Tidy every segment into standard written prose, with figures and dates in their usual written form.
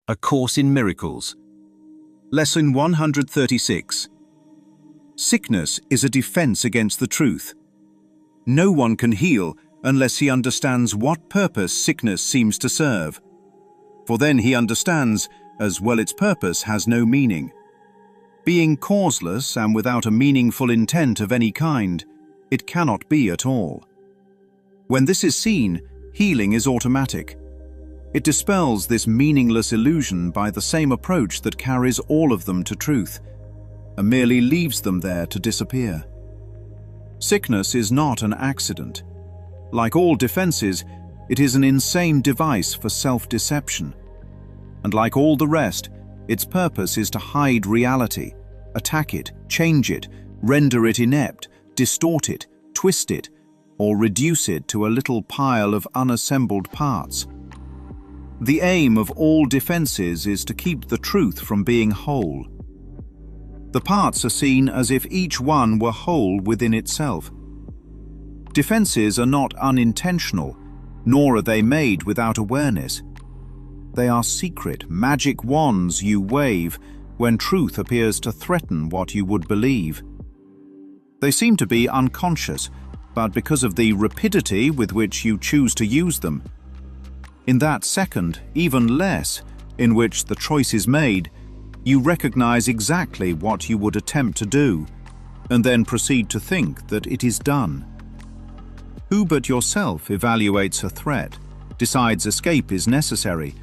A Course in Miracles. Lesson 136. Sickness is a defense against the truth. No one can heal unless he understands what purpose sickness seems to serve. For then he understands, as well its purpose has no meaning. Being causeless and without a meaningful intent of any kind, it cannot be at all. When this is seen, healing is automatic. It dispels this meaningless illusion by the same approach that carries all of them to truth, and merely leaves them there to disappear. Sickness is not an accident. Like all defenses, it is an insane device for self-deception. And like all the rest, its purpose is to hide reality, attack it, change it, render it inept, distort it, twist it, or reduce it to a little pile of unassembled parts. The aim of all defenses is to keep the truth from being whole. The parts are seen as if each one were whole within itself. Defenses are not unintentional, nor are they made without awareness. They are secret, magic wands you wave when truth appears to threaten what you would believe. They seem to be unconscious, but because of the rapidity with which you choose to use them, in that second, even less, in which the choice is made, you recognize exactly what you would attempt to do, and then proceed to think that it is done. Who but yourself evaluates a threat, decides escape is necessary,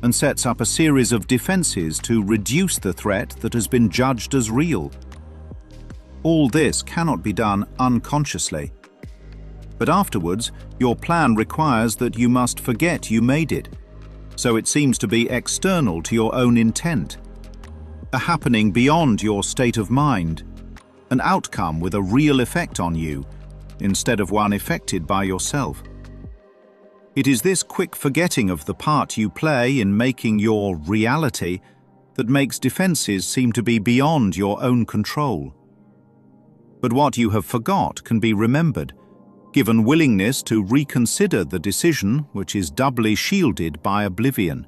and sets up a series of defenses to reduce the threat that has been judged as real? All this cannot be done unconsciously. But afterwards, your plan requires that you must forget you made it, so it seems to be external to your own intent, a happening beyond your state of mind, an outcome with a real effect on you, instead of one effected by yourself. It is this quick forgetting of the part you play in making your reality that makes defenses seem to be beyond your own control. But what you have forgot can be remembered, given willingness to reconsider the decision which is doubly shielded by oblivion.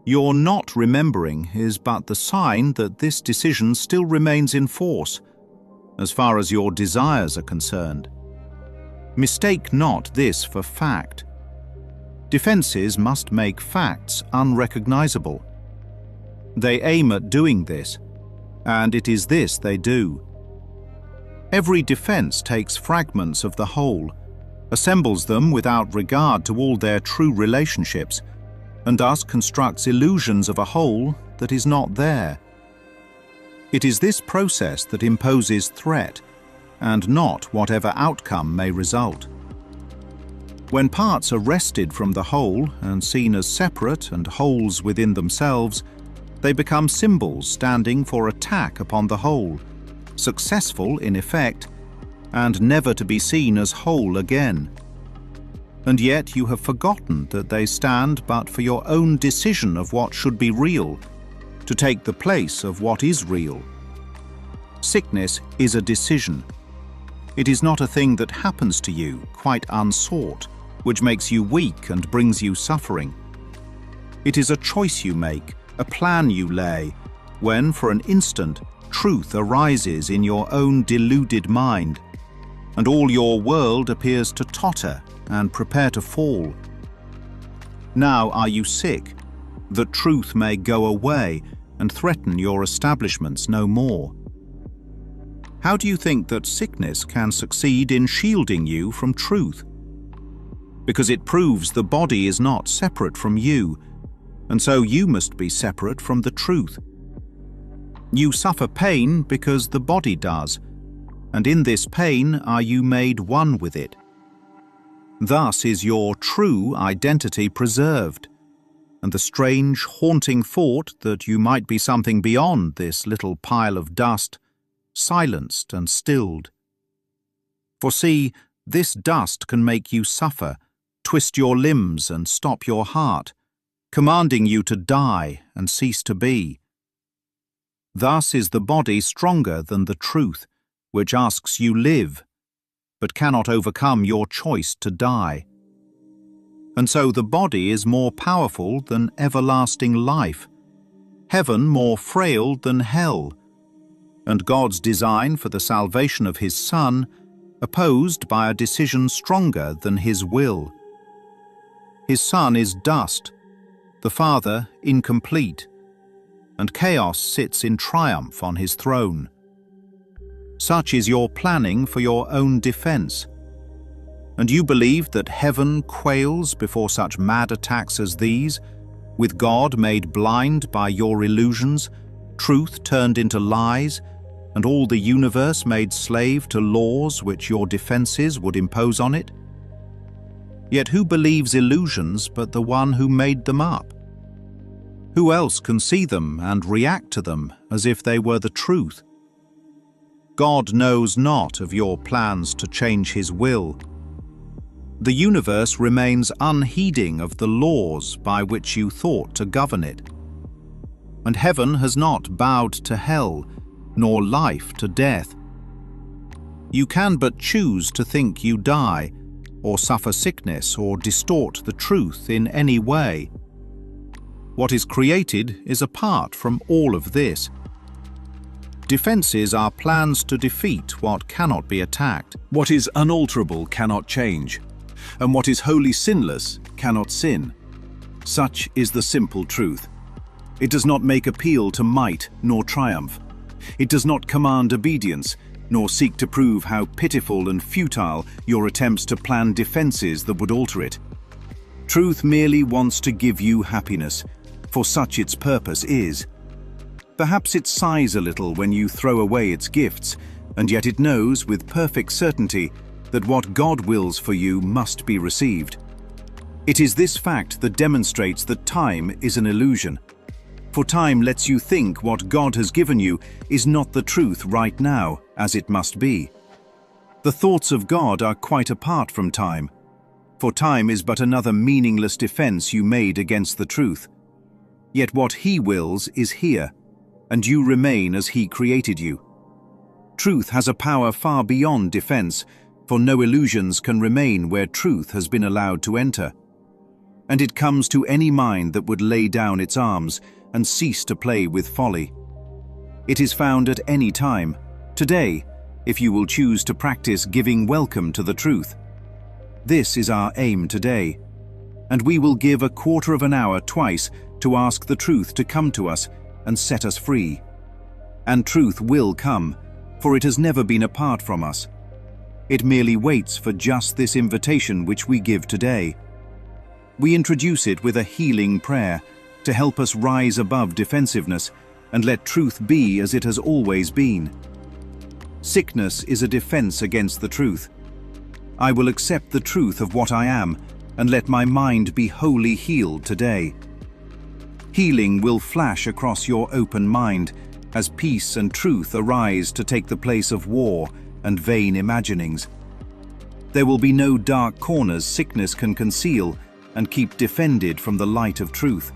Your not remembering is but the sign that this decision still remains in force, as far as your desires are concerned. Mistake not this for fact. Defenses must make facts unrecognizable. They aim at doing this, and it is this they do. Every defense takes fragments of the whole, assembles them without regard to all their true relationships, and thus constructs illusions of a whole that is not there. It is this process that imposes threat, and not whatever outcome may result. When parts are wrested from the whole and seen as separate and wholes within themselves, they become symbols standing for attack upon the whole, successful in effect, and never to be seen as whole again. And yet you have forgotten that they stand but for your own decision of what should be real, to take the place of what is real. Sickness is a decision. It is not a thing that happens to you, quite unsought, which makes you weak and brings you suffering. It is a choice you make, a plan you lay, when for an instant truth arises in your own deluded mind, and all your world appears to totter and prepare to fall. Now are you sick, that truth may go away and threaten your establishments no more? How do you think that sickness can succeed in shielding you from truth? Because it proves the body is not separate from you, and so you must be separate from the truth. You suffer pain because the body does, and in this pain are you made one with it. Thus is your true identity preserved, and the strange, haunting thought that you might be something beyond this little pile of dust silenced and stilled. For see, this dust can make you suffer, twist your limbs and stop your heart, commanding you to die and cease to be. Thus is the body stronger than the truth, which asks you live, but cannot overcome your choice to die. And so the body is more powerful than everlasting life, heaven more frail than hell, and God's design for the salvation of his Son opposed by a decision stronger than his will. His Son is dust, the Father incomplete, and chaos sits in triumph on his throne. Such is your planning for your own defense. And you believe that heaven quails before such mad attacks as these, with God made blind by your illusions, truth turned into lies, and all the universe made slave to laws which your defenses would impose on it? Yet who believes illusions but the one who made them up? Who else can see them and react to them as if they were the truth? God knows not of your plans to change his will. The universe remains unheeding of the laws by which you thought to govern it. And heaven has not bowed to hell, nor life to death. You can but choose to think you die, or suffer sickness, or distort the truth in any way. What is created is apart from all of this. Defenses are plans to defeat what cannot be attacked. What is unalterable cannot change, and what is wholly sinless cannot sin. Such is the simple truth. It does not make appeal to might nor triumph. It does not command obedience, nor seek to prove how pitiful and futile your attempts to plan defenses that would alter it. Truth merely wants to give you happiness, for such its purpose is. Perhaps it sighs a little when you throw away its gifts, and yet it knows with perfect certainty that what God wills for you must be received. It is this fact that demonstrates that time is an illusion. For time lets you think what God has given you is not the truth right now, as it must be. The thoughts of God are quite apart from time, for time is but another meaningless defense you made against the truth. Yet what he wills is here, and you remain as he created you. Truth has a power far beyond defense, for no illusions can remain where truth has been allowed to enter. And it comes to any mind that would lay down its arms and cease to play with folly. It is found at any time, today, if you will choose to practice giving welcome to the truth. This is our aim today, and we will give a quarter of an hour twice to ask the truth to come to us and set us free. And truth will come, for it has never been apart from us. It merely waits for just this invitation which we give today. We introduce it with a healing prayer to help us rise above defensiveness and let truth be as it has always been. Sickness is a defense against the truth. I will accept the truth of what I am and let my mind be wholly healed today. Healing will flash across your open mind as peace and truth arise to take the place of war and vain imaginings. There will be no dark corners sickness can conceal and keep defended from the light of truth.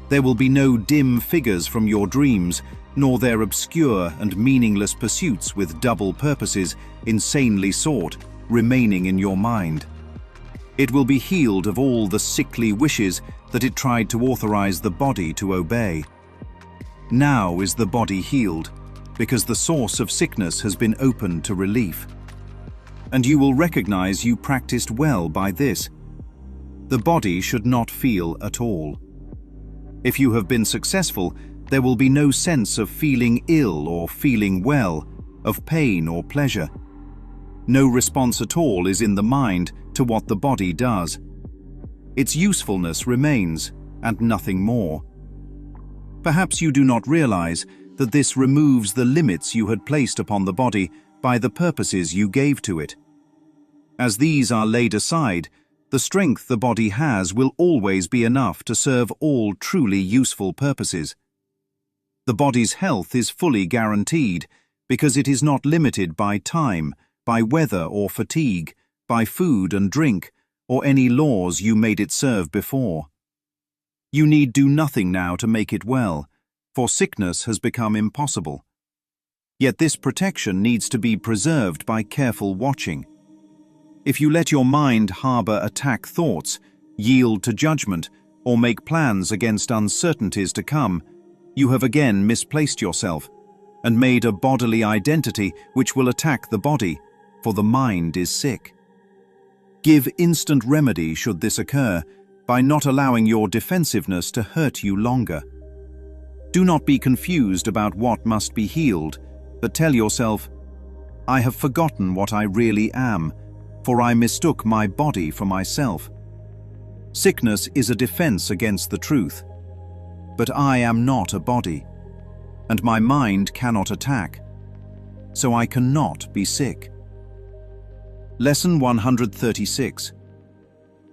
There will be no dim figures from your dreams, nor their obscure and meaningless pursuits with double purposes, insanely sought, remaining in your mind. It will be healed of all the sickly wishes that it tried to authorize the body to obey. Now is the body healed, because the source of sickness has been opened to relief. And you will recognize you practiced well by this. The body should not feel at all. If you have been successful, there will be no sense of feeling ill or feeling well, of pain or pleasure. No response at all is in the mind to what the body does. Its usefulness remains, and nothing more. Perhaps you do not realize that this removes the limits you had placed upon the body by the purposes you gave to it. As these are laid aside, the strength the body has will always be enough to serve all truly useful purposes. The body's health is fully guaranteed because it is not limited by time, by weather or fatigue, by food and drink, or any laws you made it serve before. You need do nothing now to make it well, for sickness has become impossible. Yet this protection needs to be preserved by careful watching. If you let your mind harbor attack thoughts, yield to judgment, or make plans against uncertainties to come, you have again misplaced yourself and made a bodily identity which will attack the body, for the mind is sick. Give instant remedy should this occur by not allowing your defensiveness to hurt you longer. Do not be confused about what must be healed, but tell yourself, I have forgotten what I really am, for I mistook my body for myself. Sickness is a defense against the truth. But I am not a body, and my mind cannot attack, so I cannot be sick. Lesson 136.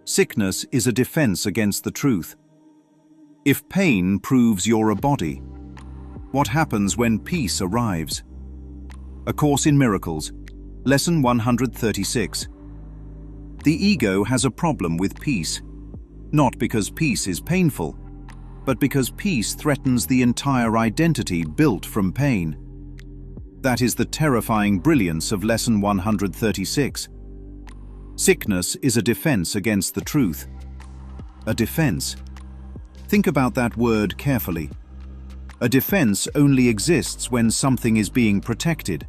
Sickness is a defense against the truth. If pain proves you're a body, what happens when peace arrives? A Course in Miracles, Lesson 136. The ego has a problem with peace, not because peace is painful, but because peace threatens the entire identity built from pain. That is the terrifying brilliance of Lesson 136. Sickness is a defense against the truth. A defense. Think about that word carefully. A defense only exists when something is being protected.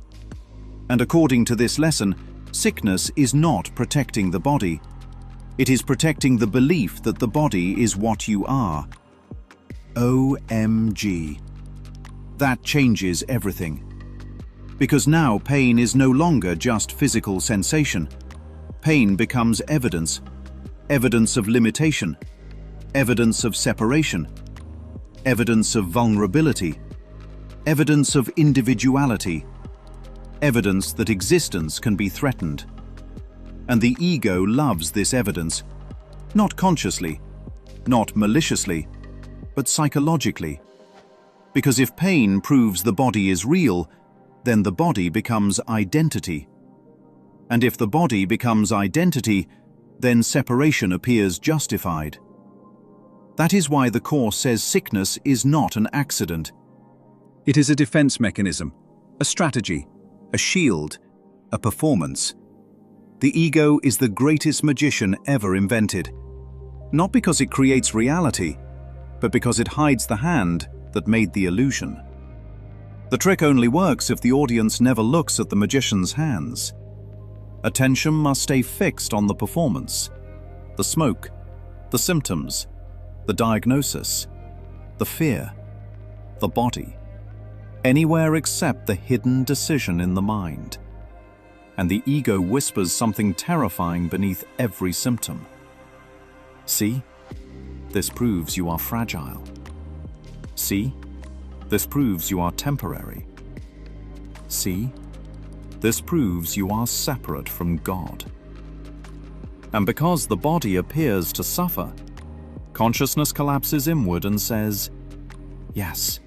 And according to this lesson, sickness is not protecting the body. It is protecting the belief that the body is what you are. OMG. That changes everything. Because now pain is no longer just physical sensation. Pain becomes evidence. Evidence of limitation. Evidence of separation. Evidence of vulnerability. Evidence of individuality. Evidence that existence can be threatened. And the ego loves this evidence, not consciously, not maliciously, but psychologically. Because if pain proves the body is real, then the body becomes identity. And if the body becomes identity, then separation appears justified. That is why the Course says sickness is not an accident. It is a defense mechanism, a strategy, a shield, a performance. The ego is the greatest magician ever invented, not because it creates reality, but because it hides the hand that made the illusion. The trick only works if the audience never looks at the magician's hands. Attention must stay fixed on the performance, the smoke, the symptoms, the diagnosis, the fear, the body, anywhere except the hidden decision in the mind. And the ego whispers something terrifying beneath every symptom. See? This proves you are fragile. See? This proves you are temporary. See? This proves you are separate from God. And because the body appears to suffer, consciousness collapses inward and says, yes,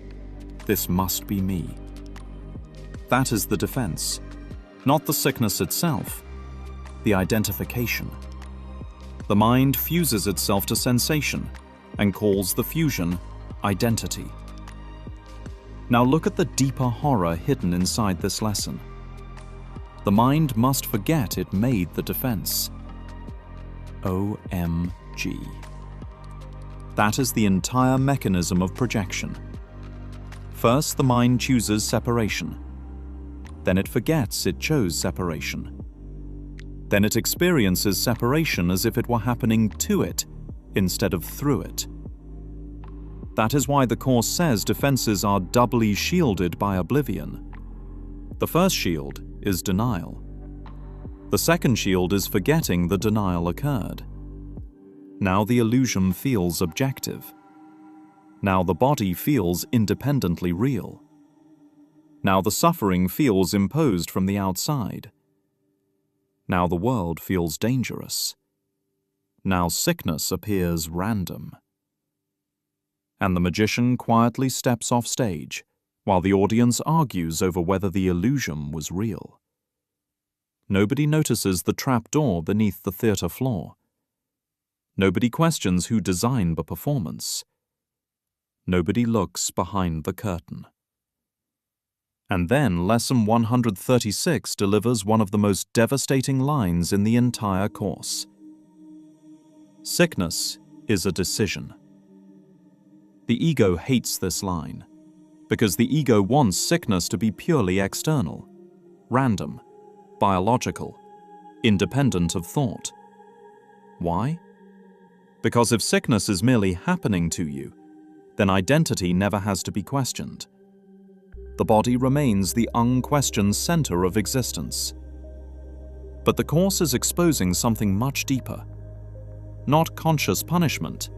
this must be me. That is the defense, not the sickness itself, the identification. The mind fuses itself to sensation and calls the fusion identity. Now look at the deeper horror hidden inside this lesson. The mind must forget it made the defense. OMG. That is the entire mechanism of projection. First, the mind chooses separation. Then it forgets it chose separation. Then it experiences separation as if it were happening to it instead of through it. That is why the Course says defenses are doubly shielded by oblivion. The first shield is denial. The second shield is forgetting the denial occurred. Now the illusion feels objective. Now the body feels independently real. Now the suffering feels imposed from the outside. Now the world feels dangerous. Now sickness appears random. And the magician quietly steps off stage, while the audience argues over whether the illusion was real. Nobody notices the trapdoor beneath the theater floor. Nobody questions who designed the performance. Nobody looks behind the curtain. And then Lesson 136 delivers one of the most devastating lines in the entire Course. Sickness is a decision. The ego hates this line, because the ego wants sickness to be purely external, random, biological, independent of thought. Why? Because if sickness is merely happening to you, then identity never has to be questioned. The body remains the unquestioned center of existence. But the Course is exposing something much deeper. Not conscious punishment,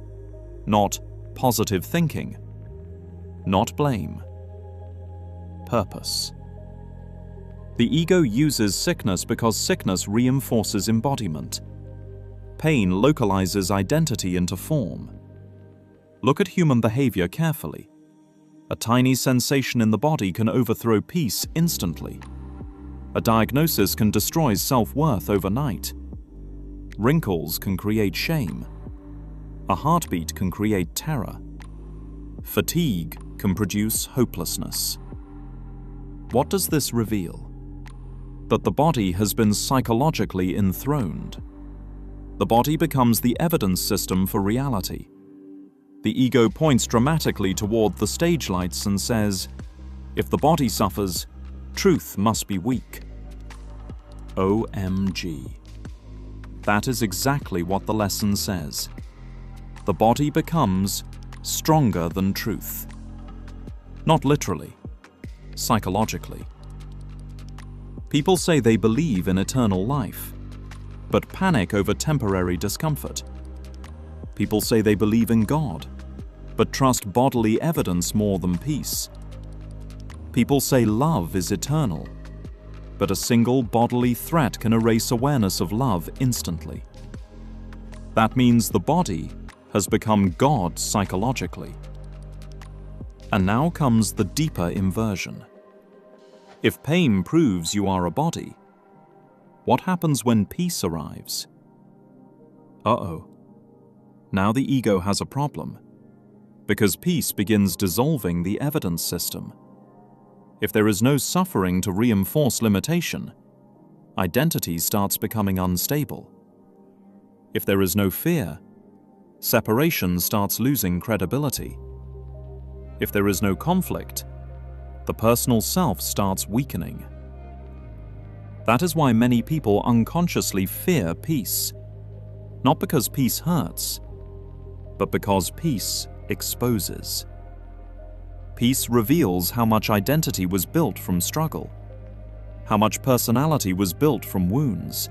not positive thinking, not blame. Purpose. The ego uses sickness because sickness reinforces embodiment. Pain localizes identity into form. Look at human behavior carefully. A tiny sensation in the body can overthrow peace instantly. A diagnosis can destroy self-worth overnight. Wrinkles can create shame. A heartbeat can create terror. Fatigue can produce hopelessness. What does this reveal? That the body has been psychologically enthroned. The body becomes the evidence system for reality. The ego points dramatically toward the stage lights and says, if the body suffers, truth must be weak. OMG. That is exactly what the lesson says. The body becomes stronger than truth. Not literally, psychologically. People say they believe in eternal life, but panic over temporary discomfort. People say they believe in God, but trust bodily evidence more than peace. People say love is eternal, but a single bodily threat can erase awareness of love instantly. That means the body has become God psychologically. And now comes the deeper inversion. If pain proves you are a body, what happens when peace arrives? Uh-oh. Now the ego has a problem, because peace begins dissolving the evidence system. If there is no suffering to reinforce limitation, identity starts becoming unstable. If there is no fear, separation starts losing credibility. If there is no conflict, the personal self starts weakening. That is why many people unconsciously fear peace, not because peace hurts, but because peace exposes. Peace reveals how much identity was built from struggle, how much personality was built from wounds,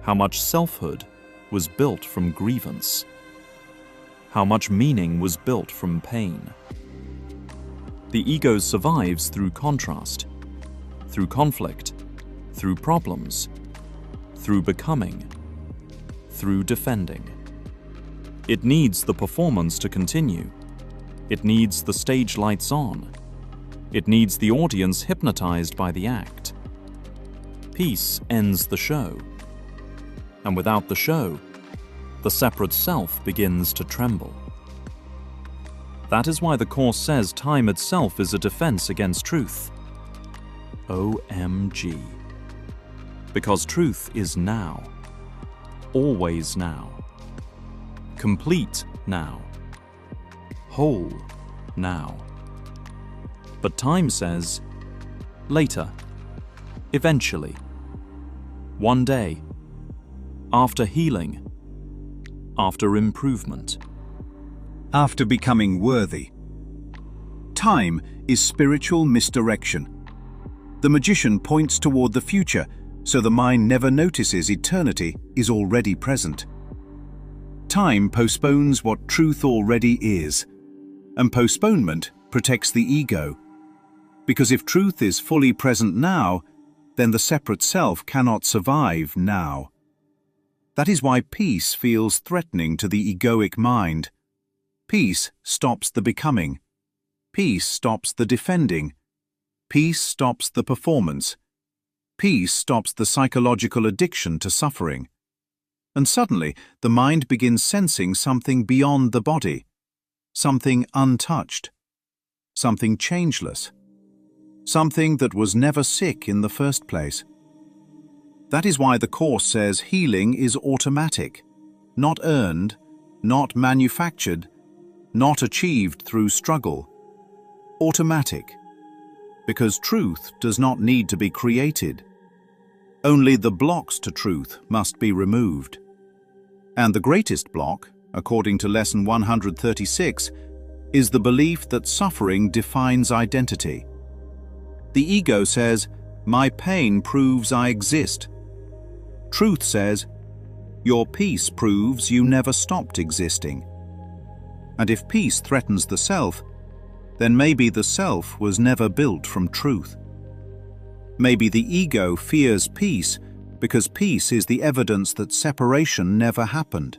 how much selfhood was built from grievance, how much meaning was built from pain. The ego survives through contrast, through conflict, through problems, through becoming, through defending. It needs the performance to continue. It needs the stage lights on. It needs the audience hypnotized by the act. Peace ends the show. And without the show, the separate self begins to tremble. That is why the Course says time itself is a defense against truth. OMG. Because truth is now. Always now. Complete now. Whole now. But time says, later, eventually, one day, after healing, after improvement, after becoming worthy. Time is spiritual misdirection. The magician points toward the future, so the mind never notices eternity is already present. Time postpones what truth already is, and postponement protects the ego. Because if truth is fully present now, then the separate self cannot survive now. That is why peace feels threatening to the egoic mind. Peace stops the becoming. Peace stops the defending. Peace stops the performance. Peace stops the psychological addiction to suffering. And suddenly, the mind begins sensing something beyond the body, something untouched, something changeless, something that was never sick in the first place. That is why the Course says healing is automatic, not earned, not manufactured, not achieved through struggle. Automatic, because truth does not need to be created. Only the blocks to truth must be removed. And the greatest block, according to Lesson 136, is the belief that suffering defines identity. The ego says, "My pain proves I exist." Truth says, "Your peace proves you never stopped existing." And if peace threatens the self, then maybe the self was never built from truth. Maybe the ego fears peace because peace is the evidence that separation never happened.